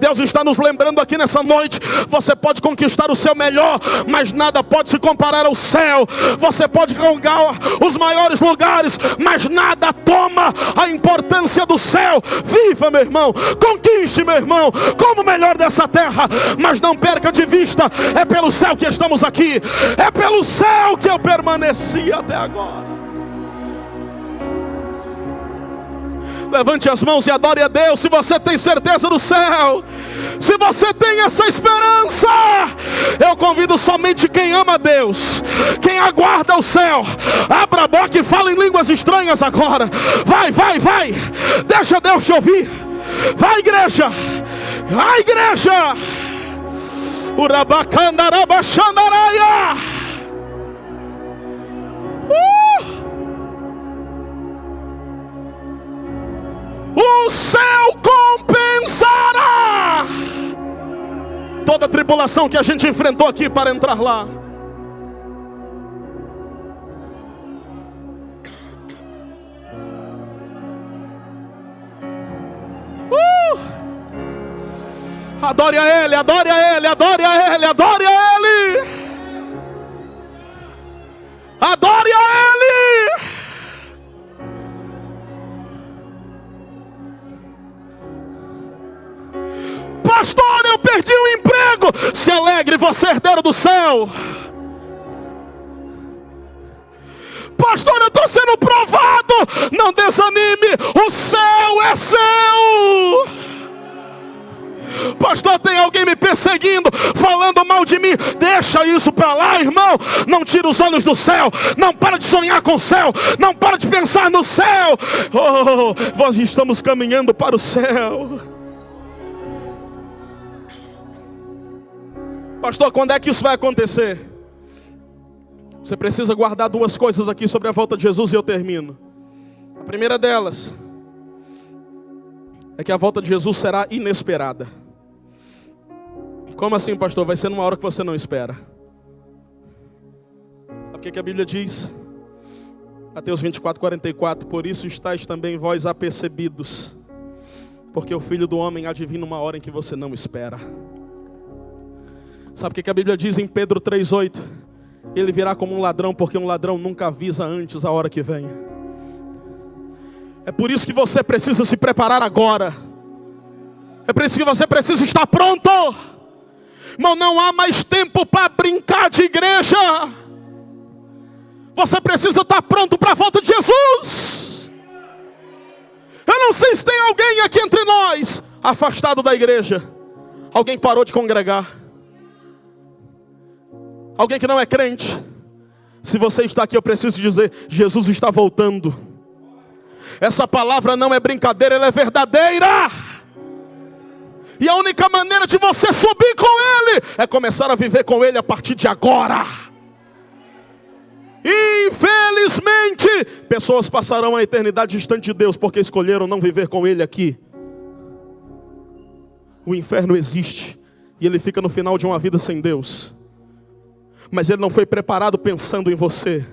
Deus está nos lembrando aqui nessa noite: você pode conquistar o céu melhor, mas nada pode se comparar ao céu. Você pode galgar os maiores lugares, mas nada toma a importância do céu. Viva, meu irmão, conquiste, meu irmão, como o melhor dessa terra, mas não perca de vista, é pelo céu que estamos aqui, é pelo céu que eu permaneci até agora. Levante as mãos e adore a Deus se você tem certeza do céu. Se você tem essa esperança, eu convido somente quem ama a Deus, quem aguarda o céu. Abra a boca e fala em línguas estranhas agora. Vai, vai, vai. Deixa Deus te ouvir. Vai, igreja. Vai, igreja. Urabacandarabachandaraia. O céu compensará toda a tribulação que a gente enfrentou aqui para entrar lá. Adore a Ele, adore a Ele, adore a Ele, adore a Ele. Adore a Ele. Pastor, eu perdi o emprego. Se alegre, você é herdeiro do céu. Pastor, eu estou sendo provado. Não desanime, o céu é seu. Pastor, tem alguém me perseguindo, falando mal de mim. Deixa isso para lá, irmão. Não tira os olhos do céu. Não para de sonhar com o céu. Não para de pensar no céu. Oh, nós estamos caminhando para o céu. Pastor, quando é que isso vai acontecer? Você precisa guardar duas coisas aqui sobre a volta de Jesus e eu termino. A primeira delas é que a volta de Jesus será inesperada. Como assim, pastor? Vai ser numa hora que você não espera. Sabe o que a Bíblia diz? Mateus 24:44. Por isso estáis também vós apercebidos, porque o Filho do Homem há de vir numa hora em que você não espera. Sabe o que a Bíblia diz em Pedro 3:8? Ele virá como um ladrão, porque um ladrão nunca avisa antes a hora que vem. É por isso que você precisa se preparar agora. É por isso que você precisa estar pronto. Irmão, não há mais tempo para brincar de igreja. Você precisa estar pronto para a volta de Jesus. Eu não sei se tem alguém aqui entre nós afastado da igreja. Alguém parou de congregar. Alguém que não é crente. Se você está aqui, eu preciso dizer: Jesus está voltando. Essa palavra não é brincadeira, ela é verdadeira. E a única maneira de você subir com Ele é começar a viver com Ele a partir de agora. Infelizmente, pessoas passarão a eternidade distante de Deus porque escolheram não viver com Ele aqui. O inferno existe e ele fica no final de uma vida sem Deus. Mas ele não foi preparado pensando em você.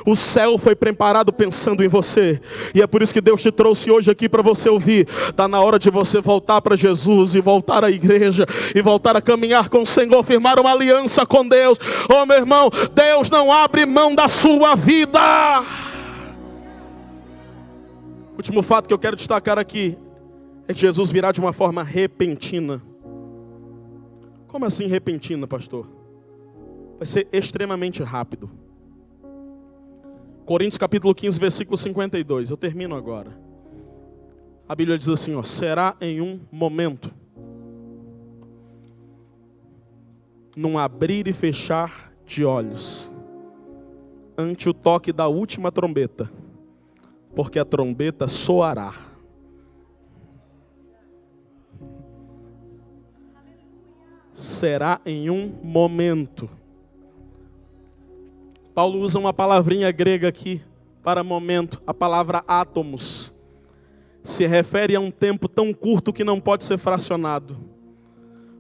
O céu foi preparado pensando em você. E é por isso que Deus te trouxe hoje aqui para você ouvir. Está na hora de você voltar para Jesus e voltar à igreja e voltar a caminhar com o Senhor, firmar uma aliança com Deus. Oh, meu irmão, Deus não abre mão da sua vida. O último fato que eu quero destacar aqui é que Jesus virá de uma forma repentina. Como assim repentina, pastor? Vai ser extremamente rápido. Coríntios capítulo 15, versículo 52. Eu termino agora. A Bíblia diz assim, ó: será em um momento, num abrir e fechar de olhos, ante o toque da última trombeta, porque a trombeta soará. Será em um momento. Paulo usa uma palavrinha grega aqui para momento, a palavra átomos. Se refere a um tempo tão curto que não pode ser fracionado.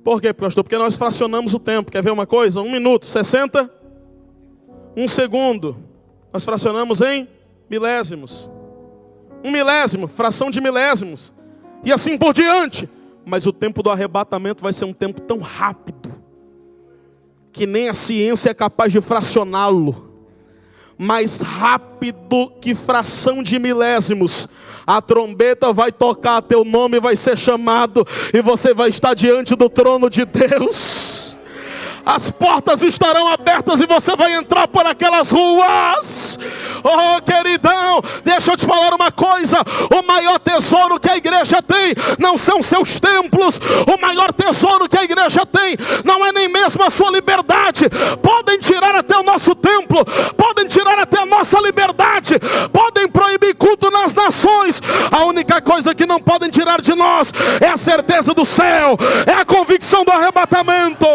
Por quê, pastor? Porque nós fracionamos o tempo. Quer ver uma coisa? 1 minuto, 60. 1 segundo. Nós fracionamos em milésimos. 1 milésimo, fração de milésimos. E assim por diante. Mas o tempo do arrebatamento vai ser um tempo tão rápido que nem a ciência é capaz de fracioná-lo. Mais rápido que fração de milésimos. A trombeta vai tocar, teu nome vai ser chamado e você vai estar diante do trono de Deus. As portas estarão abertas e você vai entrar por aquelas ruas. Oh, queridão, deixa eu te falar uma coisa. O maior tesouro que a igreja tem não são seus templos. O maior tesouro que a igreja tem não é nem mesmo a sua liberdade. Podem tirar até o nosso templo, podem tirar até a nossa liberdade, podem proibir culto nas nações. A única coisa que não podem tirar de nós é a certeza do céu, é a convicção do arrebatamento.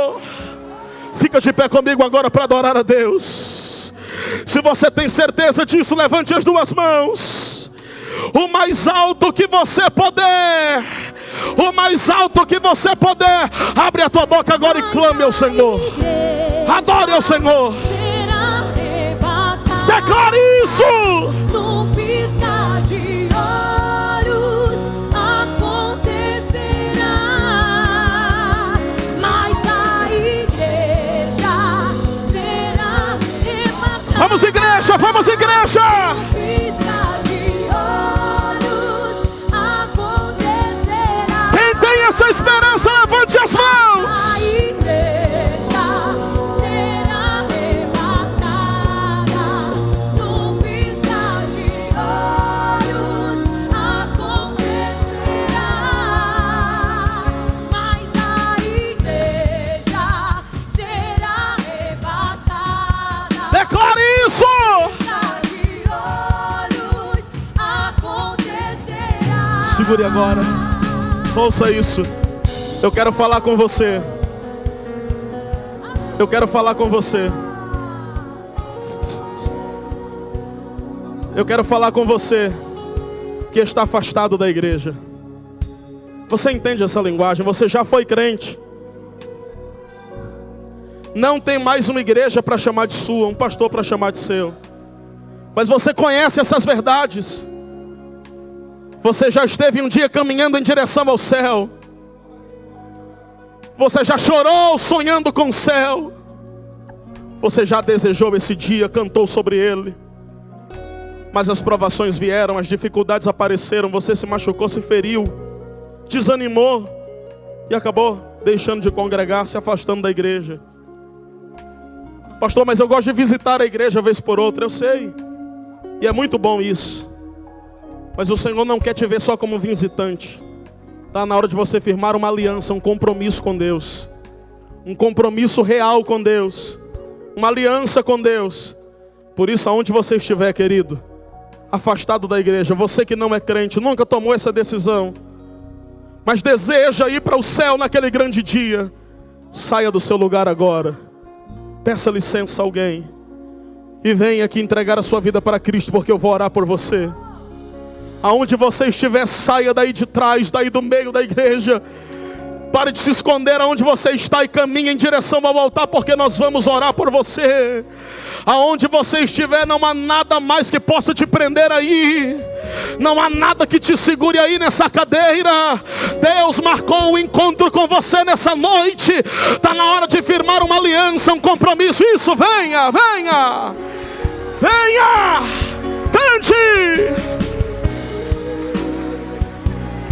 Fica de pé comigo agora para adorar a Deus. Se você tem certeza disso, levante as duas mãos. O mais alto que você puder. O mais alto que você puder. Abre a tua boca agora e clame ao Senhor. Adore ao Senhor. Declare isso.
No piscar de olhos acontecerá. Mas a igreja será arrebatada.
Vamos, igreja, vamos, igreja.
No piscar de olhos acontecerá.
Quem tem essa esperança, levante as mãos.
A igreja será arrebatada. No piscar de olhos acontecerá. Mas a igreja será arrebatada.
Declare isso.
Piscar de olhos acontecerá.
Segure agora. Ouça isso. Eu quero falar com você. Eu quero falar com você. Eu quero falar com você que está afastado da igreja. Você entende essa linguagem? Você já foi crente. Não tem mais uma igreja para chamar de sua, um pastor para chamar de seu. Mas você conhece essas verdades. Você já esteve um dia caminhando em direção ao céu. Você já chorou sonhando com o céu. Você já desejou esse dia, cantou sobre ele. Mas as provações vieram, as dificuldades apareceram. Você se machucou, se feriu, desanimou e acabou deixando de congregar, se afastando da igreja. Pastor, mas eu gosto de visitar a igreja vez por outra. Eu sei, e é muito bom isso. Mas o Senhor não quer te ver só como visitante. Está na hora de você firmar uma aliança, um compromisso com Deus. Um compromisso real com Deus. Uma aliança com Deus. Por isso, aonde você estiver, querido, afastado da igreja, você que não é crente, nunca tomou essa decisão, mas deseja ir para o céu naquele grande dia, saia do seu lugar agora. Peça licença a alguém e venha aqui entregar a sua vida para Cristo, porque eu vou orar por você. Aonde você estiver, saia daí de trás, daí do meio da igreja. Pare de se esconder aonde você está e caminhe em direção ao altar, porque nós vamos orar por você. Aonde você estiver, não há nada mais que possa te prender aí. Não há nada que te segure aí nessa cadeira. Deus marcou um encontro com você nessa noite. Está na hora de firmar uma aliança, um compromisso. Isso, venha, venha. Venha, cante.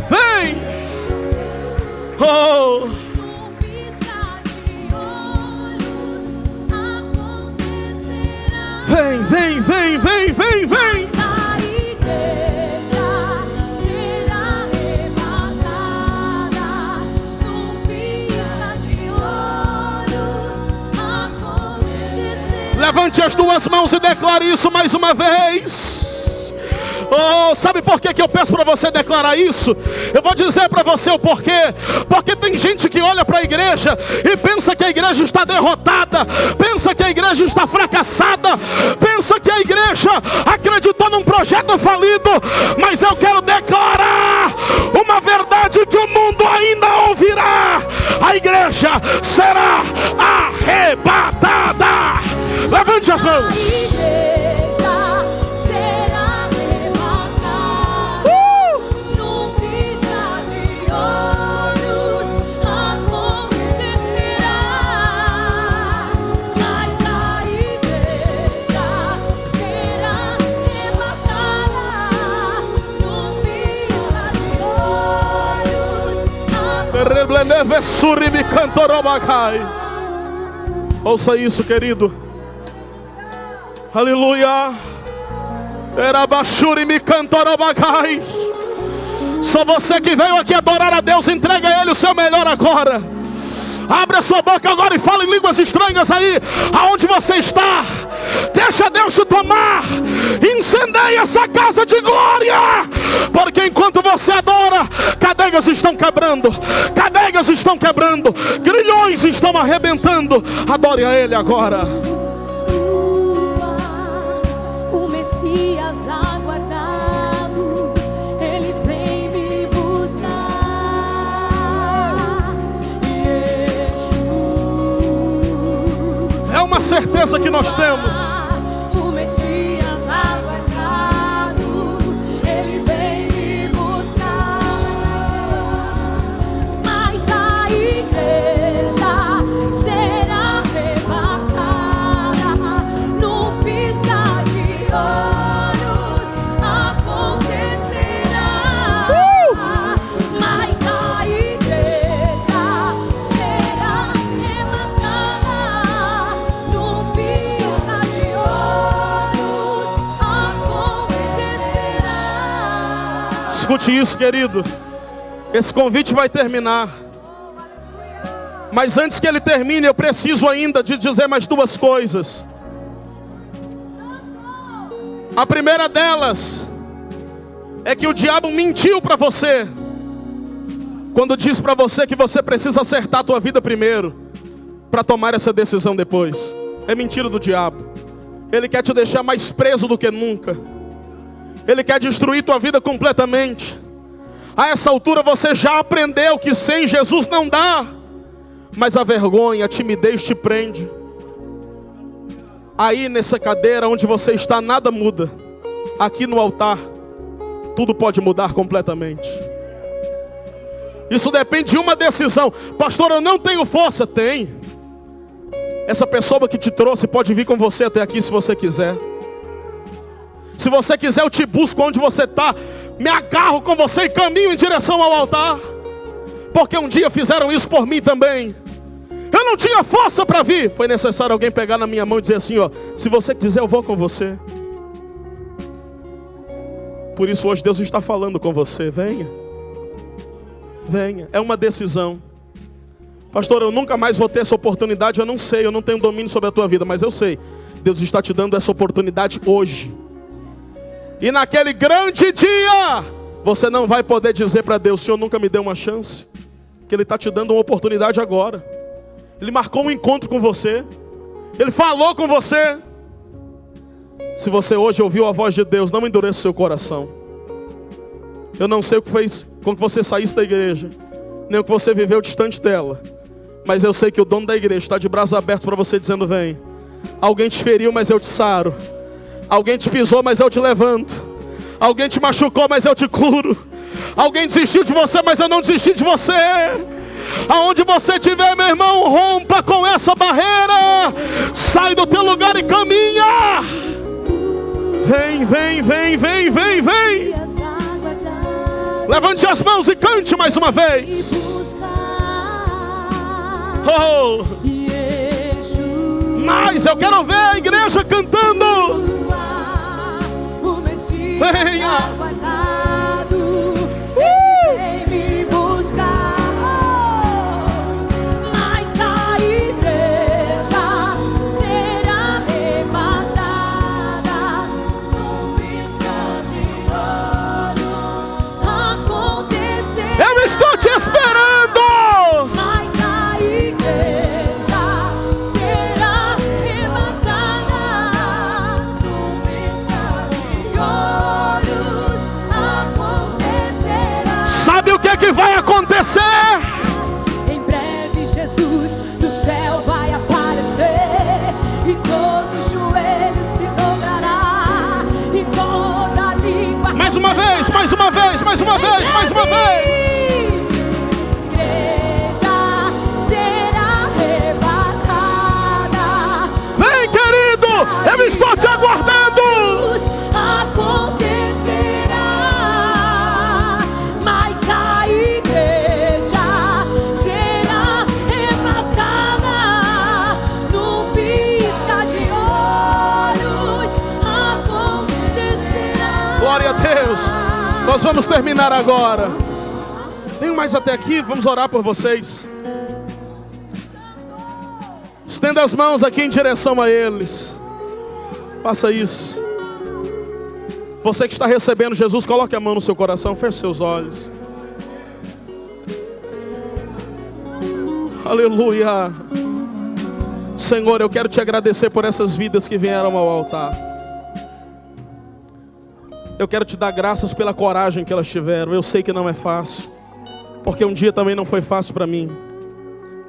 Vem. Oh. Vem, vem, vem, vem, vem, vem.
A igreja será arrebatada num piscar de olhos, acontecerá.
Levante as duas mãos e declare isso mais uma vez. Oh, sabe por que eu peço para você declarar isso? Eu vou dizer para você o porquê. Porque tem gente que olha para a igreja e pensa que a igreja está derrotada, pensa que a igreja está fracassada, pensa que a igreja acreditou num projeto falido. Mas eu quero declarar uma verdade que o mundo ainda ouvirá: a igreja será arrebatada. Levante as mãos. Ouça isso, querido. Aleluia. Só você que veio aqui adorar a Deus, entrega a Ele o seu melhor agora. Abre a sua boca agora e fala em línguas estranhas aí, aonde você está. Deixa Deus te tomar. Incendeia essa casa de glória. Porque enquanto você adora, cadeias estão quebrando. Cadeias estão quebrando. Grilhões estão arrebentando. Adore a Ele agora.
O Messias aguardado, Ele vem me buscar.
É uma certeza que nós temos.
O Messias aguardado, Ele vem me buscar. Mas a igreja será arrebatada num piscar de olhos, acontecerá. Mas a igreja será arrebatada num piscar de olhos, acontecerá.
Escute isso, querido. Esse convite vai terminar. Mas antes que ele termine, eu preciso ainda de dizer mais duas coisas. A primeira delas é que o diabo mentiu para você quando diz para você que você precisa acertar a tua vida primeiro, para tomar essa decisão depois. É mentira do diabo. Ele quer te deixar mais preso do que nunca. Ele quer destruir tua vida completamente. A essa altura você já aprendeu que sem Jesus não dá. Mas a vergonha, a timidez te prende. Aí nessa cadeira onde você está, nada muda. Aqui no altar, tudo pode mudar completamente. Isso depende de uma decisão. Pastor, eu não tenho força. Tem. Essa pessoa que te trouxe pode vir com você até aqui se você quiser. Se você quiser, eu te busco onde você está. Me agarro com você e caminho em direção ao altar. Porque um dia fizeram isso por mim também. Eu não tinha força para vir. Foi necessário alguém pegar na minha mão e dizer assim, ó, se você quiser eu vou com você. Por isso hoje Deus está falando com você. Venha. Venha. É uma decisão. Pastor, eu nunca mais vou ter essa oportunidade. Eu não sei, eu não tenho domínio sobre a tua vida. Mas eu sei, Deus está te dando essa oportunidade hoje. E naquele grande dia, você não vai poder dizer para Deus, o Senhor nunca me deu uma chance. Que Ele está te dando uma oportunidade agora. Ele marcou um encontro com você. Ele falou com você. Se você hoje ouviu a voz de Deus, não endureça o seu coração. Eu não sei o que fez com que você saísse da igreja, nem o que você viveu distante dela. Mas eu sei que o dono da igreja está de braços abertos para você dizendo, vem. Alguém te feriu, mas eu te saro. Alguém te pisou, mas eu te levanto. Alguém te machucou, mas eu te curo. Alguém desistiu de você, mas eu não desisti de você. Aonde você estiver, meu irmão, rompa com essa barreira. Sai do teu lugar e caminha. Vem, vem, vem, vem, vem, vem. Levante as mãos e cante mais uma vez. Oh. Mas eu quero ver a igreja cantando. Venha.
Vem me buscar. Mas a igreja será arrebatada num piscar de olhos. Acontecerá.
Eu estou te esperando.
Mas a igreja será arrebatada num piscar de olhos. Acontecerá.
Sabe o que é que vai acontecer?
Em breve Jesus do céu vai aparecer e todo joelho se dobrará e toda língua.
Mais uma vez, mais uma vez, mais uma vez, mais uma vez.
Igreja será arrebatada.
Vem, querido, eu estou te aguardando.
Acontecerá, mas a igreja será arrebatada num piscar de olhos. Acontecerá.
Glória a Deus. Nós vamos terminar agora. Tem mais até aqui, vamos orar por vocês. Estenda as mãos aqui em direção a eles. Faça isso. Você que está recebendo Jesus, coloque a mão no seu coração, feche seus olhos. Aleluia. Senhor, eu quero te agradecer por essas vidas que vieram ao altar. Eu quero te dar graças pela coragem que elas tiveram. Eu sei que não é fácil, porque um dia também não foi fácil para mim.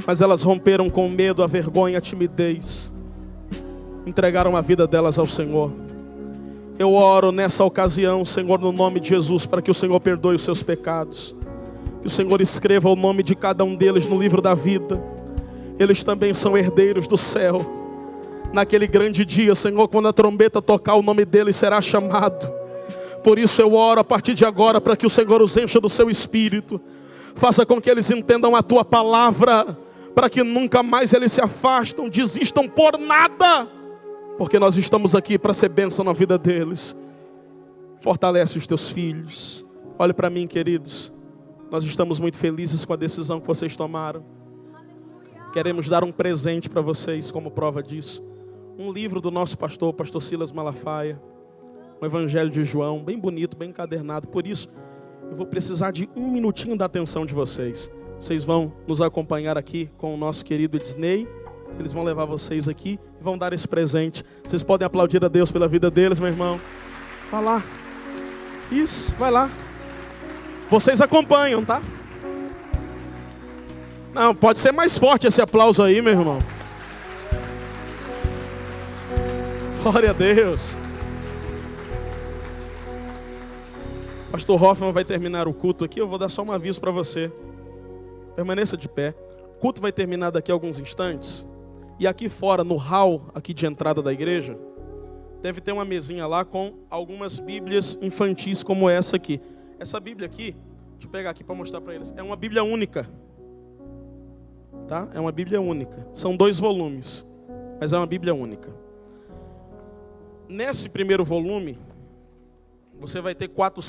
Mas elas romperam com o medo, a vergonha, a timidez. Entregaram a vida delas ao Senhor. Eu oro nessa ocasião, Senhor, no nome de Jesus, para que o Senhor perdoe os seus pecados. Que o Senhor escreva o nome de cada um deles no livro da vida. Eles também são herdeiros do céu. Naquele grande dia, Senhor, quando a trombeta tocar, o nome deles será chamado. Por isso eu oro a partir de agora, para que o Senhor os encha do seu Espírito. Faça com que eles entendam a tua palavra, para que nunca mais eles se afastam, desistam por nada. Porque nós estamos aqui para ser bênção na vida deles. Fortalece os teus filhos. Olhe para mim, queridos. Nós estamos muito felizes com a decisão que vocês tomaram. Queremos dar um presente para vocês como prova disso. Um livro do nosso pastor, pastor Silas Malafaia. Um evangelho de João, bem bonito, bem encadernado. Por isso, eu vou precisar de um minutinho da atenção de vocês. Vocês vão nos acompanhar aqui com o nosso querido Ednei Eles vão levar vocês aqui e vão dar esse presente. Vocês podem aplaudir a Deus pela vida deles, meu irmão. Vai lá. Isso, vai lá. Vocês acompanham, tá? Não, pode ser mais forte esse aplauso aí, meu irmão. Glória a Deus. Pastor Hoffman vai terminar o culto aqui. Eu vou dar só um aviso para você. Permaneça de pé. O culto vai terminar daqui a alguns instantes. E aqui fora, no hall aqui de entrada da igreja, deve ter uma mesinha lá com algumas bíblias infantis como essa aqui. Essa bíblia aqui, deixa eu pegar aqui para mostrar para eles. É uma bíblia única. Tá? É uma bíblia única. São 2 volumes, mas é uma bíblia única. Nesse primeiro volume, você vai ter 400